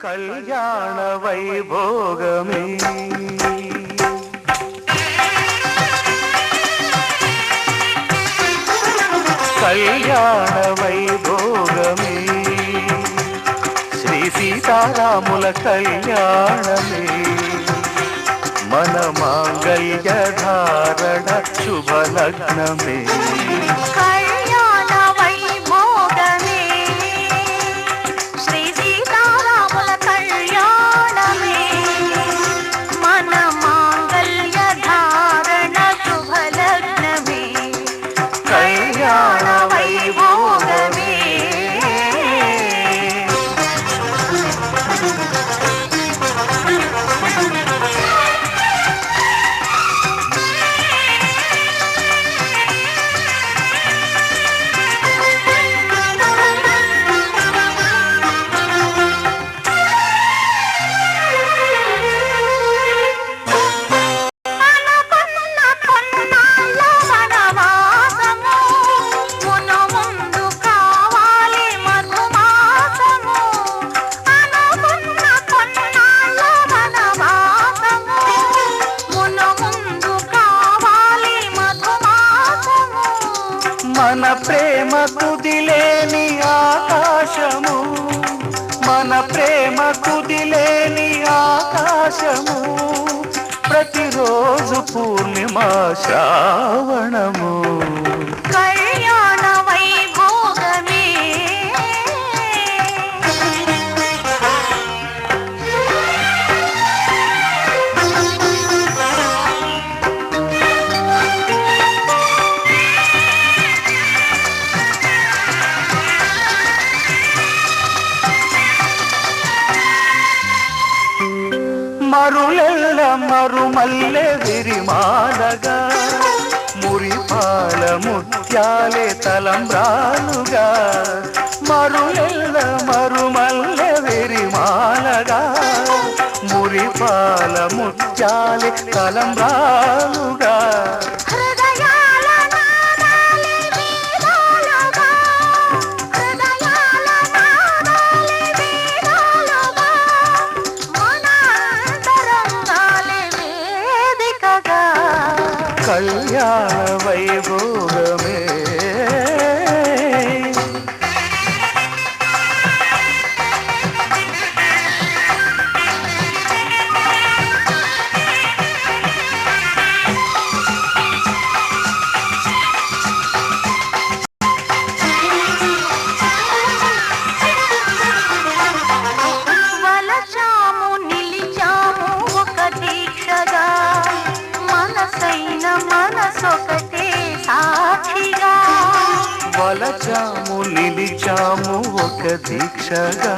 కళ్యాణ వైభోగమే కళ్యాణ వైభోగమే శ్రీ సీతారాముల కళ్యాణమే మన మాంగళ్య ధారణ శుభలగ్నమే మన ప్రేమ కుదిలేని ఆకాశము మన ప్రేమ కుదిలేని ఆకాశము ప్రతిరోజు పూర్ణిమ శ్రావణము కళ్యాణ వైభోగమే మరులెల్ల మరుమల్లె విరిమాలగా మురిపాల ముత్యాలే తలంబ్రాలుగా మరులెల్ల మరుమల్లె విరిమాలగా మురిపాల ముత్యాలే తలంబ్రాలుగా కళ్యాణ వైభోగమే వలచాము నిలిచాము ఒక దీక్షగా మనసైన మనసొకటే సాక్షిగా వలచాము నిలిచాము ఒక దీక్షగా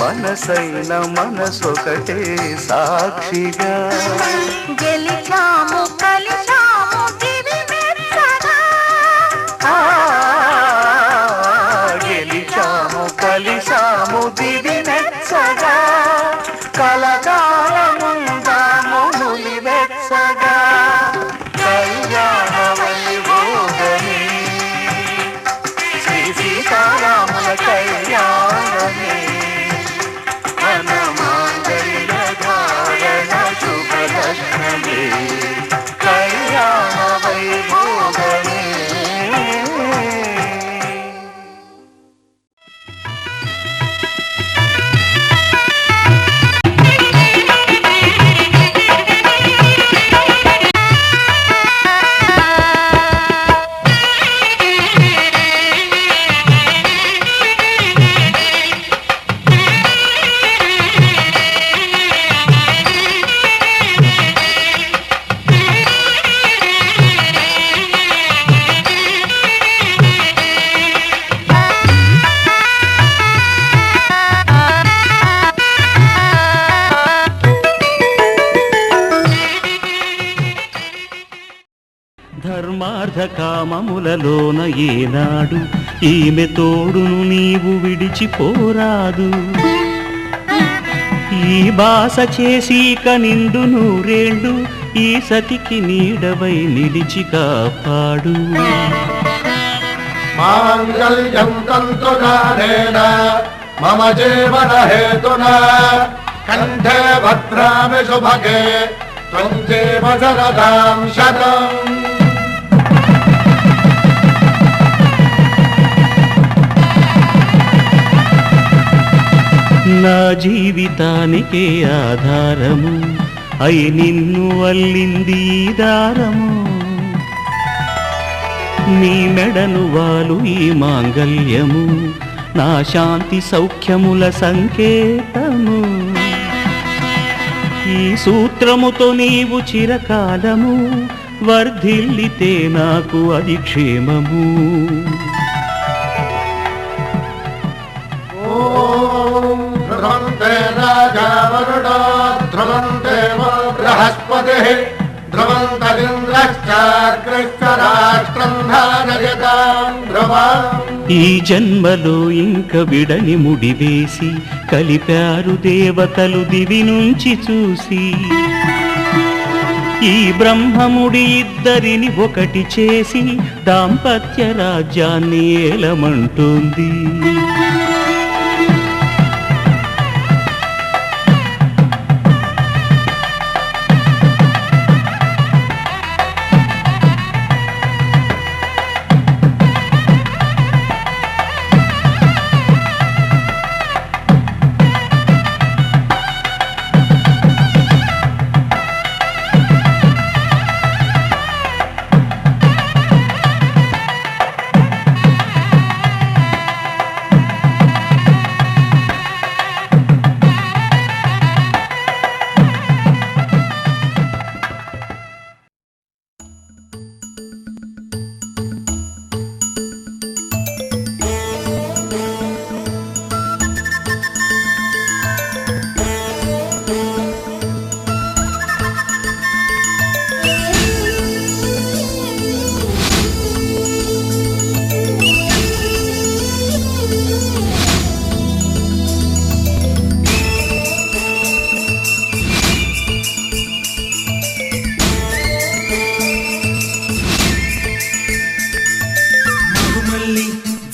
మనసైన మనసొకటే సాక్షిగా గెలిచాము కలిచాము దివి మెచ్చగా గెలిచాము కలిసాము దివి మెచ్చగా కలకాలముందాము నులి వెచ్చగా కళ్యాణ వైభోగమే శ్రీ సీతారాముల కళ్యాణమే మన మాంగళ్య ధారణ శుభలగ్నమే కళ్యాణ వైభోగమే ధర్మార్థ కామములలోన ఏనాడు ఈమె తోడును నీవు విడిచిపోరాదు ఈ బాస చేసి కనిండు నూరేళ్ళు ఈ సతికి నీడవై నిలిచి కాపాడు. మాంగళ్యం తంతుకారేణ మమ జీవన హేతునా కంఠే భద్రామి శుభగే త్వం జీవ శరదాం శతం. నా జీవితానికే ఆధారము అయి నిన్ను అల్లింది ఈ దారము. నీ మెడను వాలు ఈ మాంగల్యము నా శాంతి సౌఖ్యముల సంకేతము. ఈ సూత్రముతో నీవు చిరకాలము వర్ధిల్లితే నాకు అది క్షేమము. ధ్రువంతే రాజా వరుణో ధ్రువం దేవో బృహస్పతిః ధ్రువంతరింద్రశ్చాగ్రశ్చ రాష్ట్రం ధారయతాం ధ్రువం. ఈ జన్మలో ఇంక విడని ముడివేసి కలిపారు దేవతలు దివి నుంచి చూసి. ఈ బ్రహ్మముడి ఇద్దరిని ఒకటి చేసి దాంపత్య రాజ్యాన్ని ఏలమంటుంది.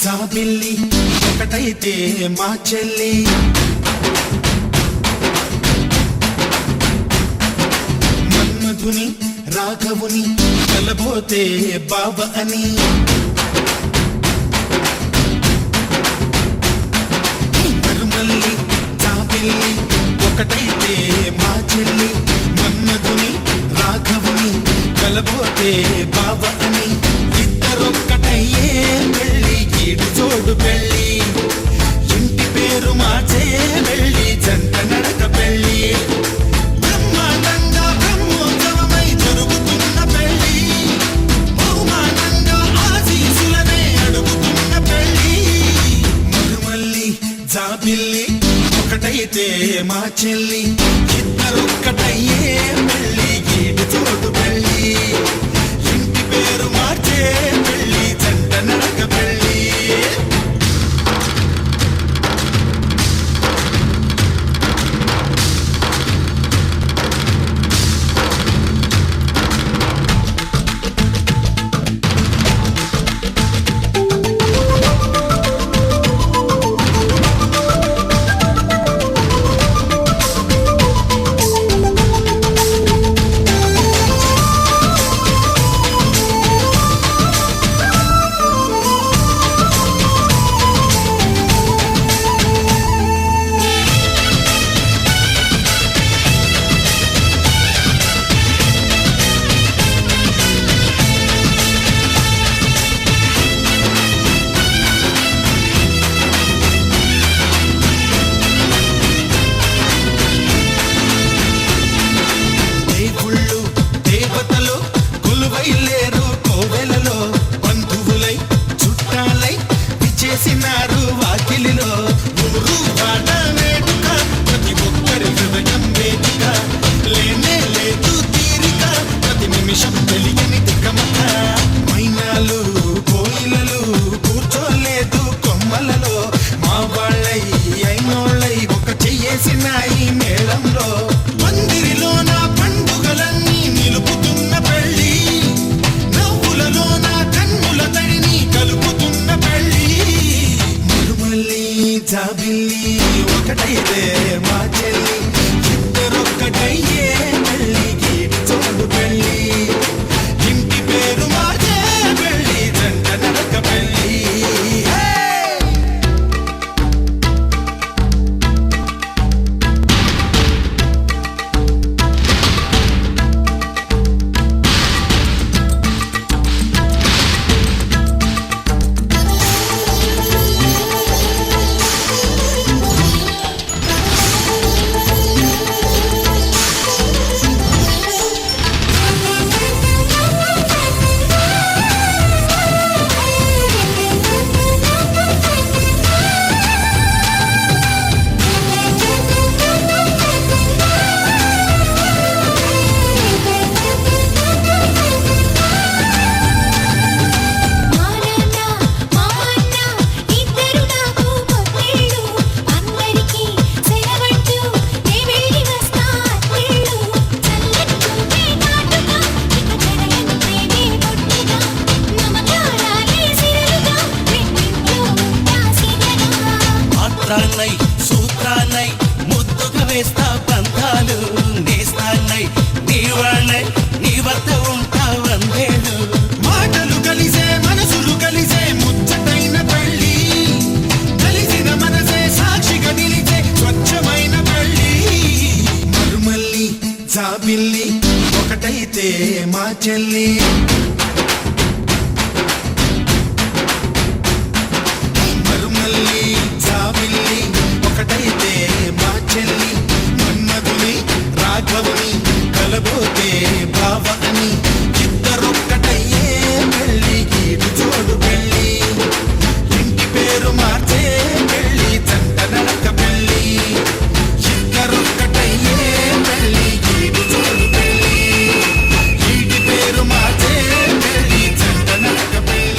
జాబిల్లి ఒకటైతే మా చెల్లి మన్మధుని రాఘవుని కలబోతే బాబా అని మరుమల్లి జాబిల్లి ఒకటైతే మా చెల్లి మన్మధుని రాఘవుని కలబోతే బాబా అని ఇద్దరొక్కటయ్యే వెళ్ళి ఈడు జోడు పెళ్ళి ఇంటి పేరు మార్చే వెళ్ళి జంట నడక పెళ్ళి బ్రహ్మాండంగా బ్రహ్మోత్సవమై జరుగుతున్న పెళ్ళి బహుమానంగా ఆశీసులనే అడుగుతున్న పెళ్ళి మరుమల్లి జాబిల్లి ఒకటైతే మా చెల్లి ఇద్దరొక్కటయ్యే వెళ్ళి ఈడు జోడు పెళ్ళి ఇంటి పేరు మార్చే పెళ్ళి జంట నడక పెళ్ళి దేవుళ్ళు దేవతలు కొలువైలేరు కోవెలలో బంధువులై చుట్టాలై విచేసినారు వాకిలిలో ఊరు వాడ వేడుక ప్రతి ఒక్కరి హృదయం వేదిక లేనే లేదు తీరిక ప్రతి నిమిషం తెలియని దిక్కమక మైనాలు కోయిలలు కూర్చోలేదు కొమ్మలలో మా వాళ్ళై అయినోళ్ళై ఒక చెయ్యేసినాయి జాబిల్లి ఒకటైతే మా చెల్లి మరుమల్లి జాబిల్లి ఒకటైతే మా చెల్లి మన్మధుని రాఘవుని కలబోతే బావ అని ఇద్దరొక్కటయ్యే పెళ్ళి గీడు జోడు పెళ్ళి ఇంటి పేరు మార్చే పెళ్ళి జంట నడక పెళ్ళి ఇద్దరొక్కటయ్యే పెళ్ళి గీడు జోడు పెళ్ళి ఇంటి పేరు మార్చే పెళ్ళి జంట నడక పెళ్ళి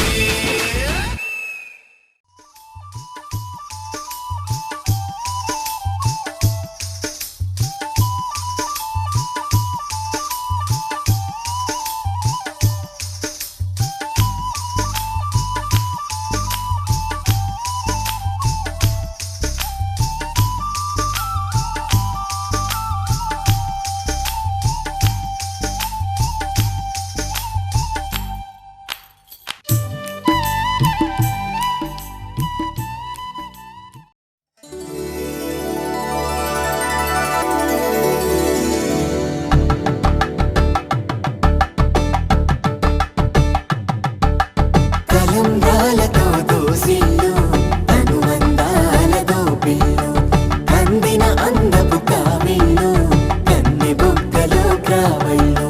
తలంబ్రాలతో దోసిళ్ళు అనుబంధాలతో పిల్లు అందిన అందపు కావిళ్ళు కన్నె బుగ్గలో గ్రావళ్ళు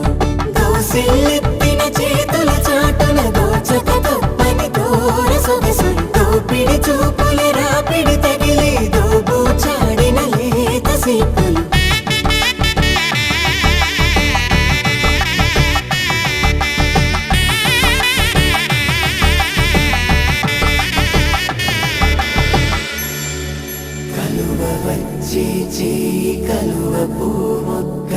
దోసిళ్ళెత్తిన చేతుల చాటున దోచక తప్పని దూర సొగసులు దోపిడి చూపుల రాపిడి తగిలి దోబూచాడిన లేత సీపులు కలువ వచ్చే చేయి కలువ పూమొక్క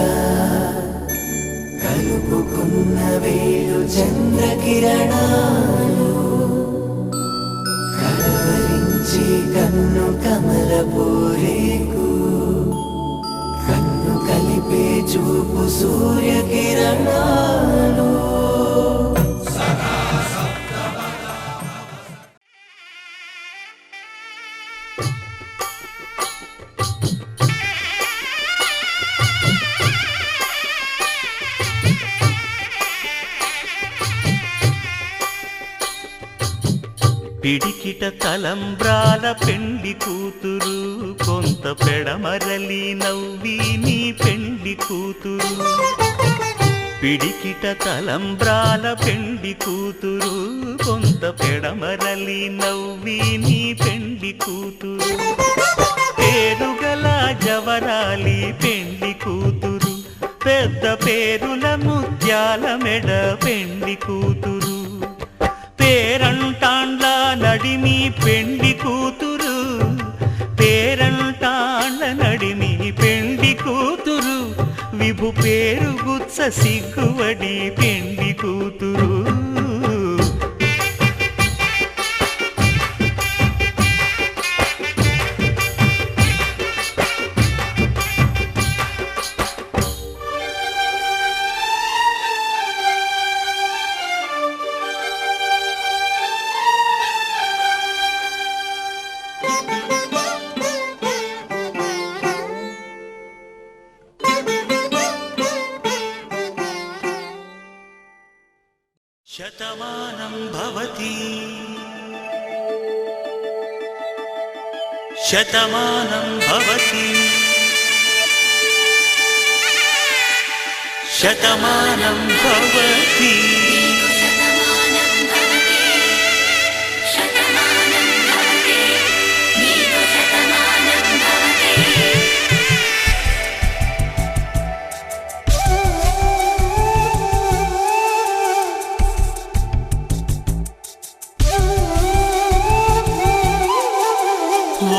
కలుపుకున్న వేలు చంద్రకిరణాలు కలవరించే కన్ను కమల పూరేకు కన్ను కలిపే చూపు సూర్యకిరణాలు పిడికిట తలంబ్రాల పెండి కూతురు కొంత పెడమరలి నవ్వి నీ పెండి కూతురు పిడికిట తలంబ్రాల పెండి కూతురు కొంత పెడమరలి నవ్వి నీ పెండి కూతురు పేరుగల జవరాలి పెండి కూతురు పెద్ద పేరుల ముత్యాల మెడ పెండి కూతురు పేరంటాండ్ల నడిమి పెండి కూతురు పేరంటాండ్ల నడిమి పెండి కూతురు విభు పేరు గుత్స సిగ్గువడి పెండి కూతురు శతమానం భవతి శతమానం భవతి శతమానం భవతి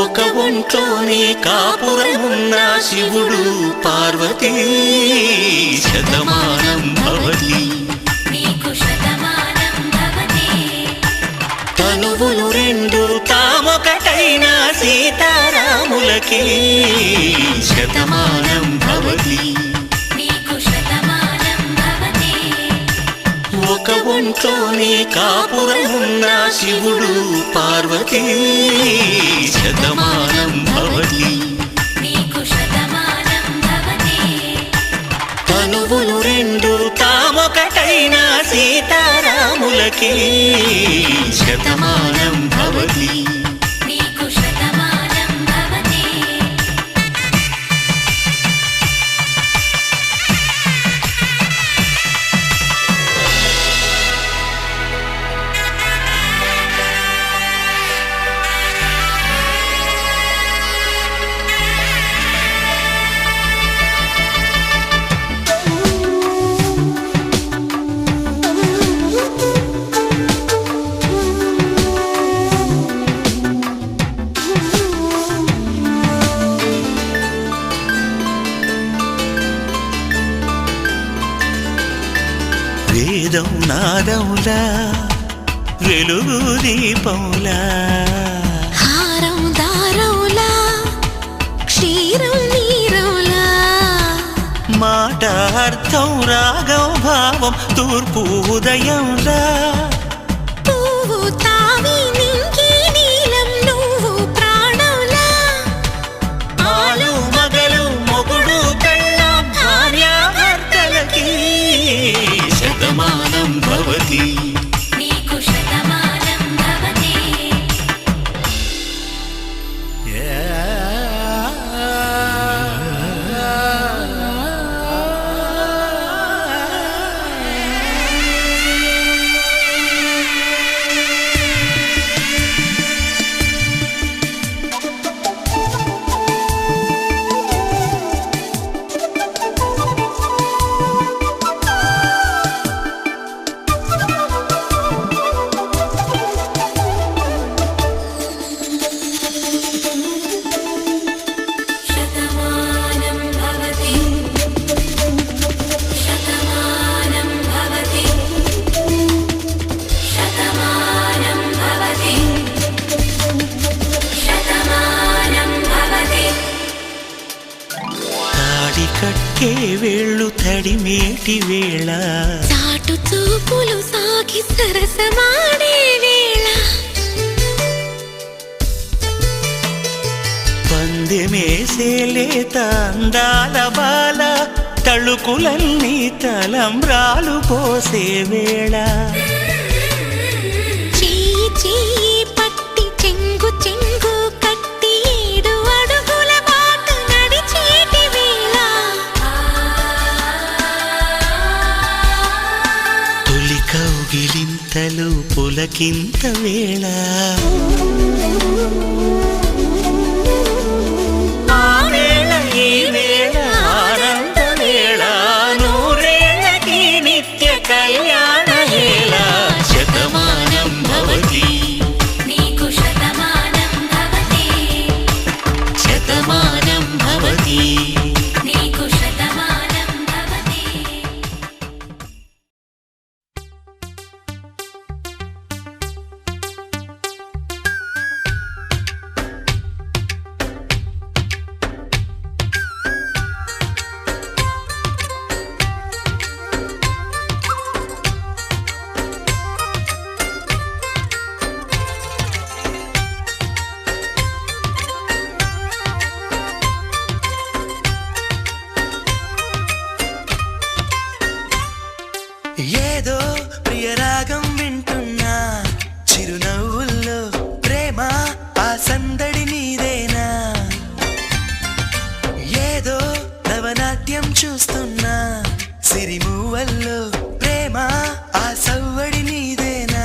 ఒక ఒంట్లోనే కాపురమున్న శివుడు పార్వతీ శతమానం భవతి తనువులు రెండు తామొకటైన సీతారాములకి శతమానం భవతి ఒక ఒంట్లోనే కాపురమున్న శివుడు పార్వతీ శతమానం భవతి తనువులు రెండు తామొకటైన సీతారాములకే శతమానం భవతి నీకు శతమానం భవతి వేదం నాదములా వెలుగు దీపములా హారం దారౌలా క్షీరం నీరౌలా మాట అర్థం రాగం భావం తూర్పు ఉదయంలా పువ్వు తావి నింగి నీలం నువ్వు ప్రాణంలా ఆలు మగలు మొగుడు పెళ్ళాం భార్యాభర్తలకి శతమానం భవతి నీకు శతమానం భవతి శతమానం భవతి శతమానం భవతి శతమానం భవతి శతమానం భవతి తాడి కట్టే వేళ్ళు తడిమేటి వేళ చాటు చూపులు సాగి సరసమాడే వేళ పందెమేసే లేత అందాల బాల తళుకులన్నీ తలంబ్రాలు పోసే వేళ చెయ్యి చెయ్యి పట్టి చెంగు చెంగు కట్టి 7 అడుగుల బాట నడిచేటి వేళ తొలి కౌగిలింతలు పులకింత వేళ ఆ వేళ ఈ వేళ ఆనంద వేళ నూరేళ్ళకి నిత్య కళ్యాణ వేళ శతమానం భవతి నీకు శతమానం భవతి శతమానం భవతి నీకు శతమానం భవతి ఏదో ప్రియరాగం వింటున్నా చిరునవ్వుల్లో ప్రేమ ఆ సందడి నీదేనా ఏదో నవనాట్యం చూస్తున్నా సిరిమూవల్లో ప్రేమ ఆ సవ్వడి నీదేనా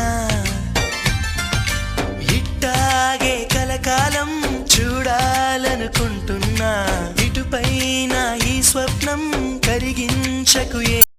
ఇట్టాగే కలకాలం చూడాలనుకుంటున్నా ఇటుపైన ఈ స్వప్నం కరిగించకు